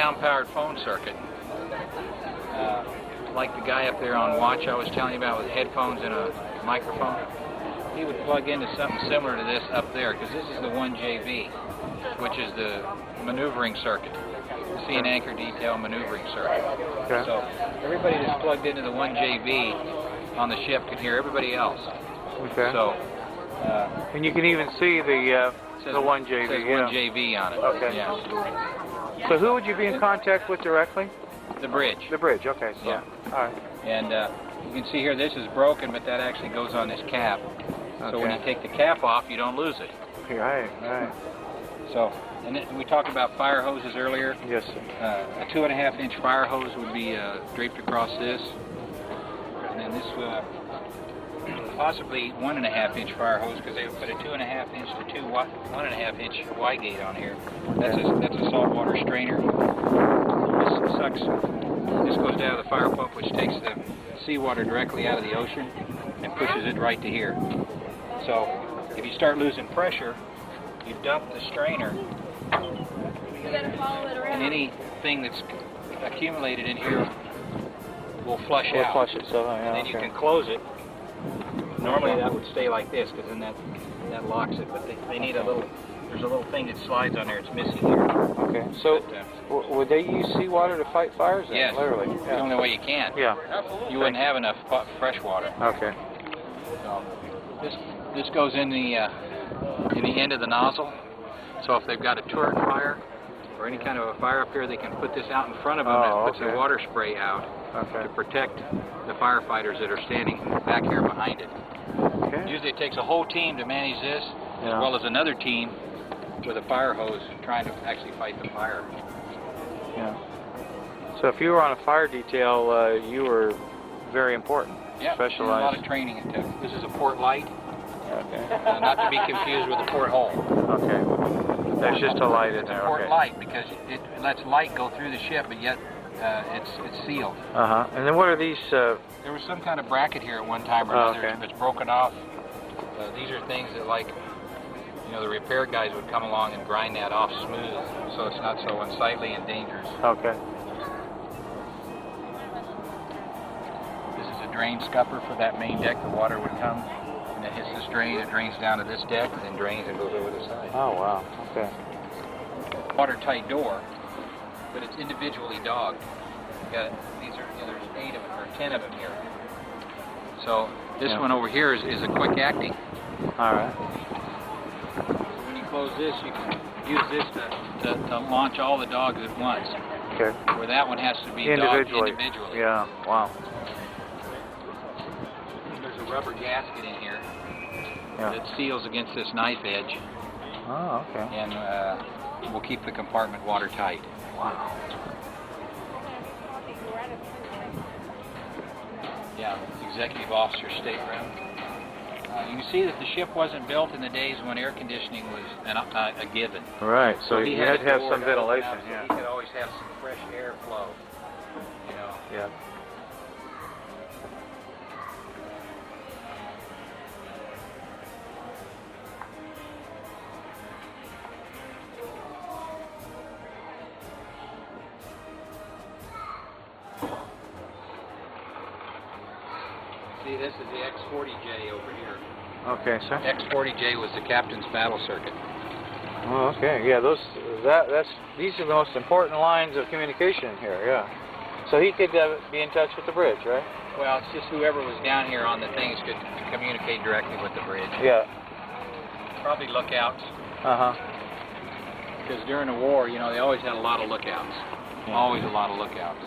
sound-powered phone circuit. Like the guy up there on watch I was telling you about with headphones and a microphone. He would plug into something similar to this up there, because this is the 1JV, which is the maneuvering circuit. See an anchor detail maneuvering circuit. Okay. So everybody that's plugged into the 1JV on the ship can hear everybody else. Okay. So, and you can even see the 1JV. Says 1JV on it. Okay. Yeah. So who would you be in contact with directly? The bridge. The bridge. Okay. So, Yeah. all right. And you can see here this is broken, but that actually goes on this cap. So when you take the cap off, you don't lose it. Right. Right. So, and then we talked about fire hoses earlier. Yes, sir. A 2.5-inch fire hose would be draped across this, and then this possibly 1.5-inch fire hose, because they would put a 2.5-inch to 1.5-inch Y gate on here. That's a saltwater strainer. This sucks. This goes down to the fire pump, which takes the seawater directly out of the ocean and pushes it right to here. So if you start losing pressure, you dump the strainer, and anything that's accumulated in here will flush out. Flush it, so, and then you can close it. Normally that would stay like this, because then that locks it. But they need there's a little thing that slides on there. It's missing here. Okay. So would they use seawater to fight fires? Then? Yes. Literally. It's the only way you can. Yeah. You wouldn't have enough fresh water. Okay. So this goes in the end of the nozzle. So if they've got a turret fire or any kind of a fire up here, they can put this out in front of them and puts the water spray out to protect the firefighters that are standing back here behind it. Okay. Usually it takes a whole team to manage this, as well as another team with a fire hose trying to actually fight the fire. Yeah. So if you were on a fire detail, you were very important. Yeah, Specialized. a lot of training it took. This is a port light. Okay. Not to be confused with a port hole. Okay. There's just a light in there. It's a port light because it lets light go through the ship, but yet it's sealed. And then what are these? There was some kind of bracket here at one time or another. If it's broken off, these are things that, like, the repair guys would come along and grind that off smooth, so it's not so unsightly and dangerous. Okay. This is a drain scupper for that main deck. The water would come, and it hits this drain. It drains down to this deck, and then drains and goes over the side. Oh wow. Okay. Watertight door, but it's individually dogged. There's 8 of them or 10 of them here. So this one over here is a quick acting. All right. So when you close this, you can use this to launch all the dogs at once. Okay. Where that one has to be individually. dogged individually. Yeah. Wow. There's a rubber gasket in here that seals against this knife edge. Oh, okay. And will keep the compartment watertight. Wow. Yeah, executive officer stateroom. You can see that the ship wasn't built in the days when air conditioning was a given. Right, so you had to have some ventilation. So he could always have some fresh air flow. Yeah. See, this is the X40J over here. Okay, sir. X40J was the captain's battle circuit. Oh, okay. Yeah, these are the most important lines of communication here. Yeah. So he could be in touch with the bridge, right? Well, it's just whoever was down here on the things could communicate directly with the bridge. Yeah. Probably lookouts. Because during the war, they always had a lot of lookouts. Yeah. Always a lot of lookouts.